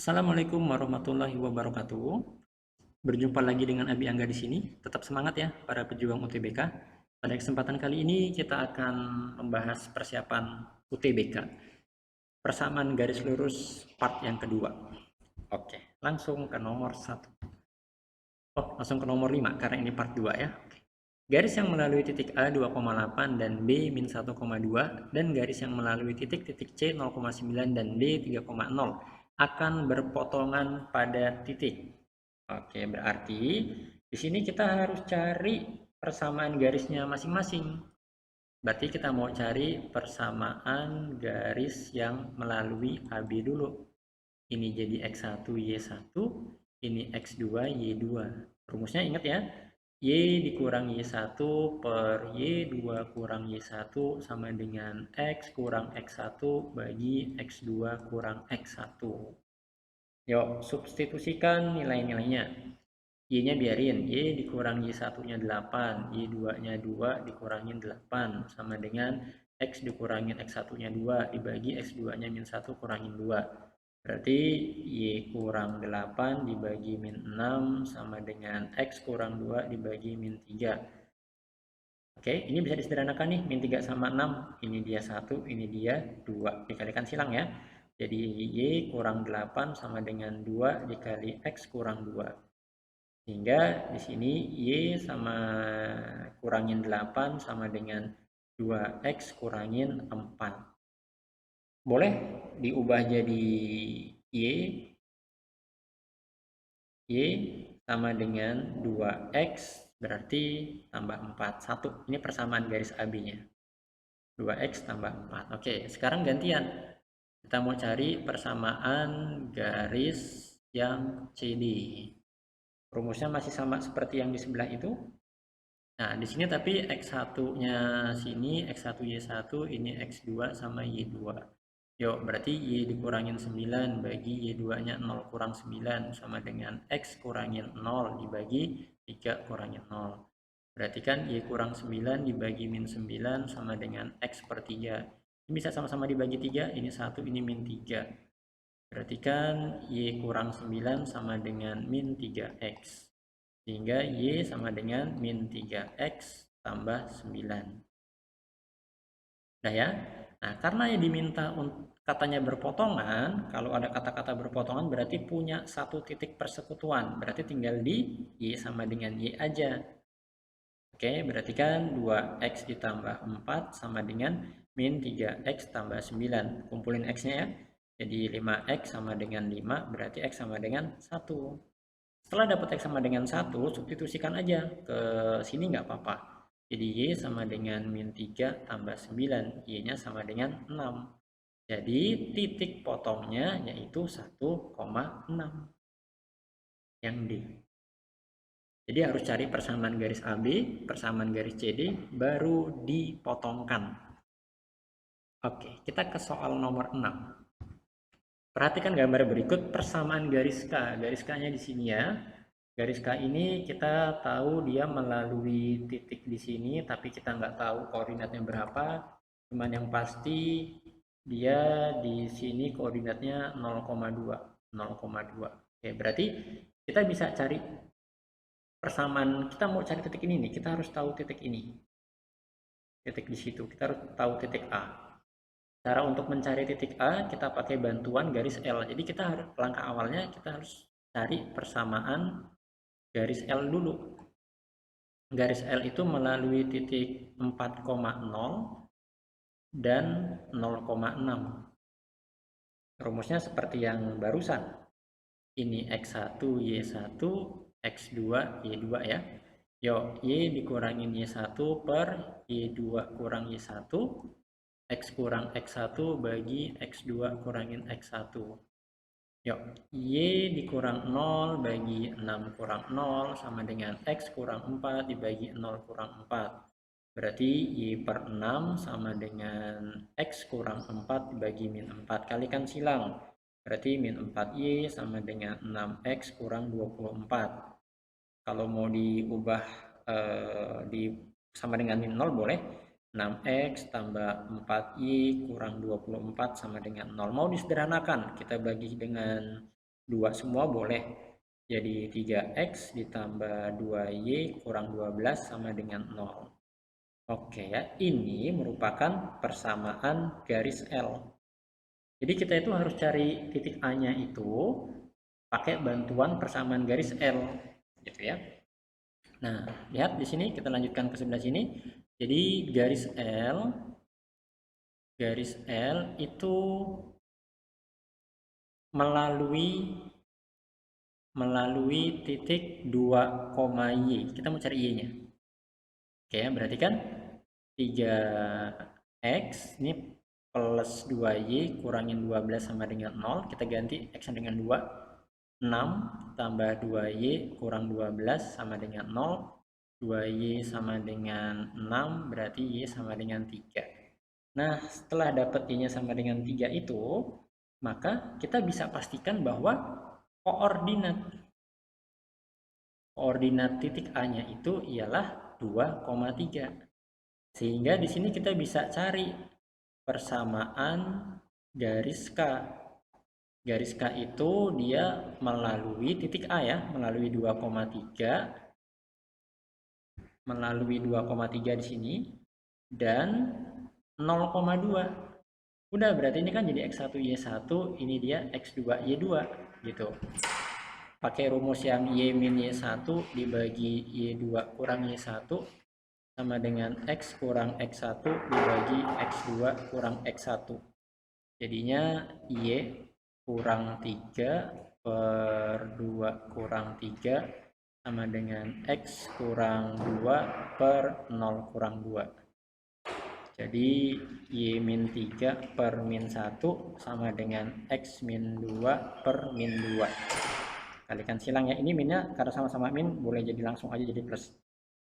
Assalamualaikum warahmatullahi wabarakatuh. Berjumpa lagi dengan Abi Angga di sini. Tetap semangat ya para pejuang UTBK. Pada kesempatan kali ini kita akan membahas persiapan UTBK. Persamaan garis lurus part yang kedua. Oke, langsung ke nomor 1. Langsung ke nomor 5 karena ini part 2 ya. Garis yang melalui titik A 2,8 dan B min 1,2 dan garis yang melalui titik-titik C 0,9 dan D 3,0 akan berpotongan pada titik. Oke, berarti di sini kita harus cari persamaan garisnya masing-masing. Berarti kita mau cari persamaan garis yang melalui AB dulu. Ini jadi X1, Y1, ini X2, Y2. Rumusnya ingat ya, Y dikurang Y1 per Y2 kurang Y1 sama dengan X kurang X1 bagi X2 kurang X1. Yuk, substitusikan nilai-nilainya. Y-nya biarin, Y dikurang Y1-nya 8, Y2-nya 2 dikurangin 8, sama dengan X dikurangin X1-nya 2, dibagi X2-nya min 1 kurangin 2. Berarti Y kurang 8 dibagi min 6 sama dengan X kurang 2 dibagi min 3. Oke, ini bisa disederhanakan nih, min 3 sama 6, ini dia 1, ini dia 2, dikalikan silang ya. Jadi Y kurang 8 sama dengan 2 dikali X kurang 2. Sehingga di sini Y sama kurangin 8 sama dengan 2X kurangin 4. Boleh diubah jadi Y sama dengan 2X berarti tambah 4. 1. Ini persamaan garis AB-nya. 2X tambah 4. Oke, sekarang gantian. Kita mau cari persamaan garis yang CD. Rumusnya masih sama seperti yang di sebelah itu. Nah, di sini tapi X1-nya sini, X1Y1, ini X2 sama Y2. Yuk, berarti Y dikurangin 9 bagi Y2-nya 0 kurang 9 sama dengan X kurangin 0 dibagi 3 kurangin 0. Berarti kan Y kurang 9 dibagi min 9 sama dengan X per 3. Ini bisa sama-sama dibagi 3, ini 1, ini min 3. Berarti kan Y kurang 9 sama dengan min 3X. Sehingga Y sama dengan min 3X tambah 9. Nah ya. Nah, karena yang diminta katanya berpotongan, kalau ada kata-kata berpotongan berarti punya satu titik persekutuan. Berarti tinggal di Y sama dengan Y aja. Oke, berarti kan 2X ditambah 4 sama dengan min 3X tambah 9. Kumpulin X-nya ya. Jadi 5X sama dengan 5, berarti X sama dengan 1. Setelah dapat X sama dengan 1, substitusikan aja ke sini nggak apa-apa. Jadi Y sama dengan min 3 tambah 9, Y-nya sama dengan 6. Jadi titik potongnya yaitu 1,6. Yang D. Jadi harus cari persamaan garis AB, persamaan garis CD, baru dipotongkan. Oke, kita ke soal nomor 6. Perhatikan gambar berikut persamaan garis K. Garis K-nya di sini ya. Garis K ini kita tahu dia melalui titik di sini, tapi kita nggak tahu koordinatnya berapa. Cuman yang pasti dia di sini koordinatnya 0,2. 0,2. Oke, berarti kita bisa cari persamaan. Kita mau cari titik ini nih, kita harus tahu titik ini. Titik di situ, kita harus tahu titik A. Cara untuk mencari titik A, kita pakai bantuan garis L. Jadi kita harus, langkah awalnya kita harus cari persamaan garis L dulu. Garis L itu melalui titik 4,0 dan 0,6. Rumusnya seperti yang barusan. Ini X1, Y1, X2, Y2 ya. Yuk, Y dikurangin Y1 per Y2 kurang Y1, X kurang X1 bagi X2 kurangin X1. Yuk, Y dikurang 0 bagi 6 kurang 0 sama dengan X kurang 4 dibagi 0 kurang 4. Berarti Y per 6 sama dengan X kurang 4 dibagi min 4. Kalikan silang. Berarti min 4Y sama dengan 6X kurang 24. Kalau mau diubah sama dengan min 0 boleh. 6X tambah 4Y kurang 24 sama dengan 0. Mau disederhanakan, kita bagi dengan 2 semua boleh. Jadi 3x ditambah 2y kurang 12 sama dengan 0. Oke ya, ini merupakan persamaan garis L. Jadi kita itu harus cari titik A-nya itu pakai bantuan persamaan garis L, gitu ya. Nah, lihat di sini, kita lanjutkan ke sebelah sini. Jadi garis L itu melalui titik 2, y. Kita mau cari y-nya. Oke, berarti kan 3x ini plus 2y kurangin 12 sama dengan 0. Kita ganti x dengan 2. 6 tambah 2y kurang 12 sama dengan 0. 2y sama dengan 6, berarti y sama dengan 3. Nah, setelah dapat y-nya sama dengan 3 itu, maka kita bisa pastikan bahwa koordinat titik A-nya itu ialah 2,3. Sehingga di sini kita bisa cari persamaan garis K. Garis K itu dia melalui titik A ya, melalui 2,3 di sini dan 0,2. Udah, berarti ini kan jadi X1 Y1, ini dia X2 Y2 gitu. Pakai rumus yang Y min Y1 dibagi Y2 kurang Y1 sama dengan X kurang X1 dibagi X2 kurang X1. Jadinya Y kurang 3 per 2 kurang 3 sama dengan X kurang 2 per 0 kurang 2. Jadi Y min 3 per min 1 sama dengan X min 2 per min 2. Kalikan silang ya, ini minnya karena sama-sama min boleh jadi langsung aja jadi plus.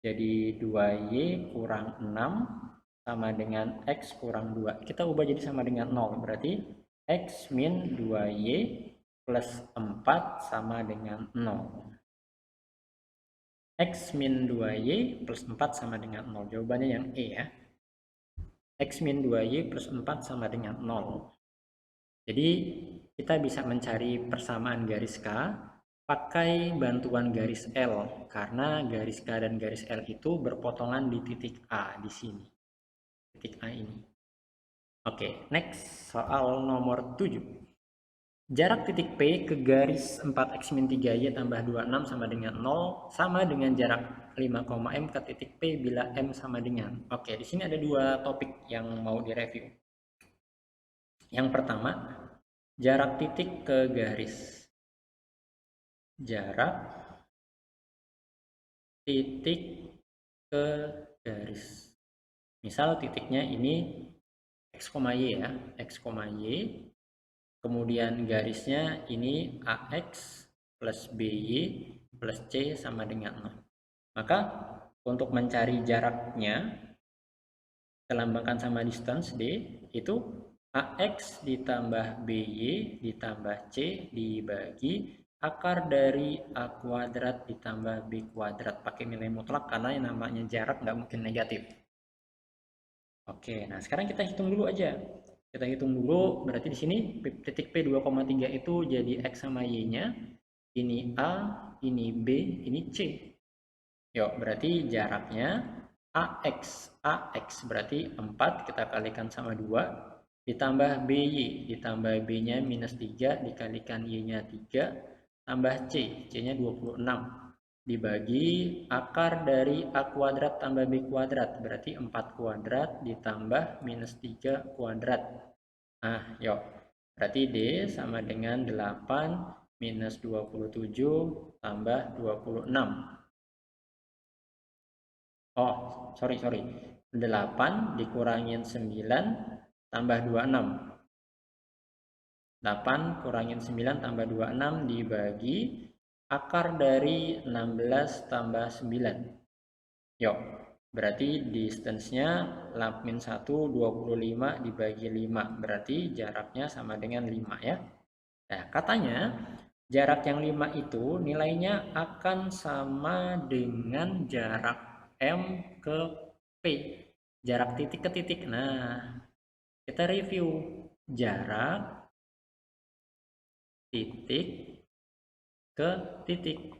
Jadi 2y kurang 6 sama dengan x kurang 2. Kita ubah jadi sama dengan 0, berarti x min 2y plus 4 sama dengan 0. X min 2y plus 4 sama dengan 0. Jawabannya yang E ya. X min 2y plus 4 sama dengan 0. Jadi kita bisa mencari persamaan garis K pakai bantuan garis L, karena garis K dan garis L itu berpotongan di titik A di sini. Titik A ini. Oke, next soal nomor 7. Jarak titik P ke garis 4x-3y tambah 26 sama dengan 0 sama dengan jarak 5,m ke titik P bila m sama dengan. Oke, di sini ada dua topik yang mau direview. Yang pertama, jarak titik ke garis. Jarak titik ke garis. Misal titiknya ini x, y ya, x, y. Kemudian garisnya ini ax plus by plus c sama dengan 0. Maka untuk mencari jaraknya, kita lambangkan sama distance d, itu ax ditambah by ditambah c dibagi akar dari a kuadrat ditambah b kuadrat, pakai nilai mutlak karena yang namanya jarak nggak mungkin negatif. Oke, nah sekarang kita hitung dulu aja. Kita hitung dulu, berarti di sini titik P 2,3 itu jadi X sama Y-nya. Ini A, ini B, ini C. Yuk, berarti jaraknya AX. AX berarti 4, kita kalikan sama 2. Ditambah BY, ditambah B-nya minus 3, dikalikan Y-nya 3, tambah C, C-nya 26. Dibagi akar dari A kuadrat tambah B kuadrat, berarti 4 kuadrat ditambah minus 3 kuadrat. Nah, yuk. Berarti D sama dengan 8 minus 27 tambah 26. Oh, sorry. 8 dikurangin 9 tambah 26. 8 kurangin 9 tambah 26 dibagi akar dari 16 tambah 9. Yuk, berarti distance-nya min 1 25 dibagi 5. Berarti jaraknya sama dengan 5 ya. Nah, katanya jarak yang 5 itu nilainya akan sama dengan jarak M ke P. Jarak titik ke titik. Nah, kita review jarak titik ke titik.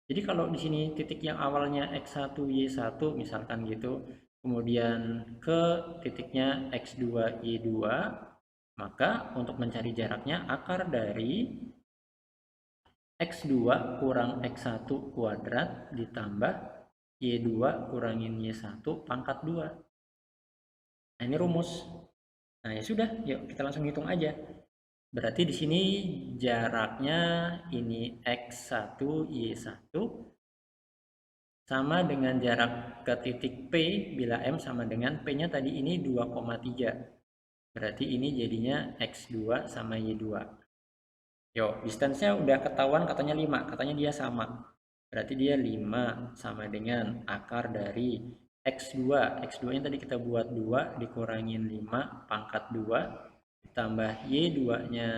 Jadi kalau di sini titik yang awalnya X1, Y1 misalkan gitu, kemudian ke titiknya X2, Y2, maka untuk mencari jaraknya akar dari X2 kurang X1 kuadrat ditambah Y2 kurangin Y1 pangkat 2. Nah, ini rumus. Nah, ya sudah, yuk kita langsung hitung aja. Berarti di sini jaraknya ini X1, Y1 sama dengan jarak ke titik P bila M sama dengan P-nya tadi ini 2,3. Berarti ini jadinya X2 sama Y2. Yo, distance-nya udah ketahuan katanya 5, katanya dia sama. Berarti dia 5 sama dengan akar dari X2. X2-nya tadi kita buat 2 dikurangin 5 pangkat 2 ditambah Y2-nya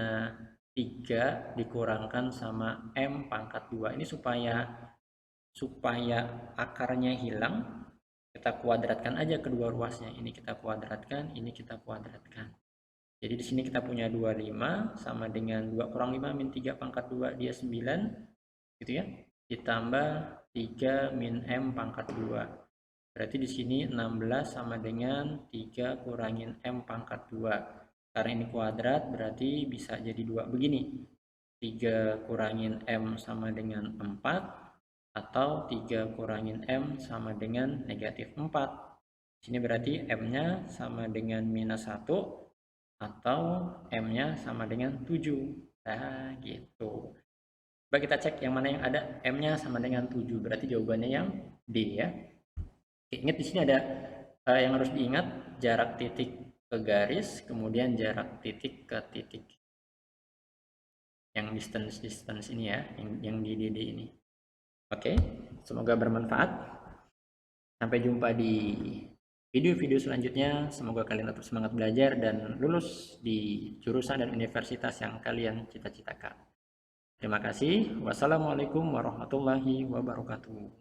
3 dikurangkan sama M pangkat 2. Ini supaya akarnya hilang, kita kuadratkan aja kedua ruasnya. Ini kita kuadratkan, ini kita kuadratkan. Jadi di sini kita punya 25 sama dengan 2 kurang 5 min 3 pangkat 2 dia 9 gitu ya. Ditambah 3 min M pangkat 2. Berarti di sini 16 sama dengan 3 kurangin M pangkat 2. Karena ini kuadrat berarti bisa jadi 2 begini. 3 kurangin M sama dengan 4 atau 3 kurangin M sama dengan negatif 4. Di sini berarti M-nya sama dengan minus 1 atau M-nya sama dengan 7. Nah, gitu. Coba kita cek yang mana yang ada M-nya sama dengan 7. Berarti jawabannya yang D ya. Oke, ingat di sini ada yang harus diingat, jarak titik ke garis, kemudian jarak titik ke titik. Yang distance ini ya, yang di DD ini. Oke, semoga bermanfaat. Sampai jumpa di video-video selanjutnya. Semoga kalian tetap semangat belajar dan lulus di jurusan dan universitas yang kalian cita-citakan. Terima kasih. Wassalamualaikum warahmatullahi wabarakatuh.